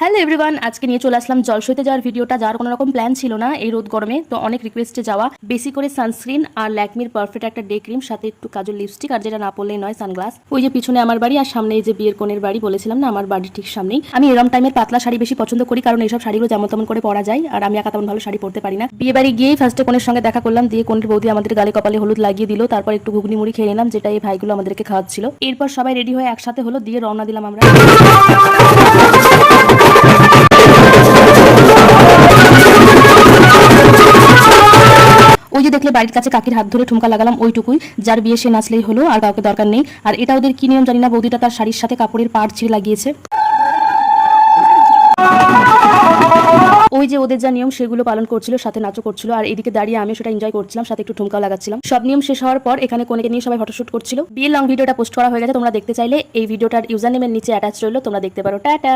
Hello everyone, আজকে নিয়ে চলে আসলাম জলসইতে যাওয়ার ভিডিওটা, যার কোনো রকম প্ল্যান ছিল না এই রোদ গরমে। তো অনেক রিকোয়েস্টে যাওয়া, বেশি করে সানস্ক্রিন আর ল্যাকমির পারফেক্ট একটা ডে ক্রিম, সাথে একটু কাজল লিপস্টিক, আর যেটা না পড়লেই নয় সানগ্লাস। ওই যে পিছনে আমার বাড়ি আর সামনে এই যে বিয়ের কোণের বাড়ি, বলেছিলাম না আমার বাড়ির ঠিক সামনেই। আমি এরম টাইমের পাতলা শাড়ি বেশি পছন্দ করি, কারণ এইসব শাড়িগুলো যেমন তেমন করে পরা যায়, আর আমি একা তেমন ভালো শাড়ি পরতে পারি না। বিয়ে বাড়ি গিয়েই ফার্স্টে কোণের সঙ্গে দেখা করলাম, দিয়ে কোণের বৌদি আমাদের গালে কপালে হলুদ লাগিয়ে দিল, তারপর একটু ঘুগনি মুড়ি খেয়ে নিলাম, যেটা এই ভাইগুলো আমাদেরকে খাওয়াচ্ছিল। এরপর সবাই রেডি হয়ে একসাথে হলো, দিয়ে রওনা দিলাম আমরা। ওই যে দেখলে বাড়ির কাছে কাকির হাত ধরে ঠুমকা লাগালাম, ওইটুকুই। যার বিয়ে সে নাচলেই হলো, আর কাউকে দরকার নেই। আর এটা ওদের কি নিয়ম জানি না, বৌদিটা তার শাড়ির সাথে কাপড়ের পাড় ছিঁড়ে লাগিয়েছে। ওই যে ওদের যা নিয়ম সেগুলো পালন করছিল, সাথে নাচও করছিল, আর এদিকে দাঁড়িয়ে আমি সেটা এনজয় করছিলাম, সাথে একটু ঠুমকাও লাগাচ্ছিলাম। সব নিয়ম শেষ হওয়ার পর এখানে কোনেকে নিয়ে সবাই ফটোশুট করছিল। বিয়ের লং ভিডিওটা পোস্ট করা হয়ে গেছে, তোমরা দেখতে চাইলে এই ভিডিওটার ইউজার নেমের নিচে অ্যাটাচ রইলো, তোমরা দেখতে পারো। টাটা।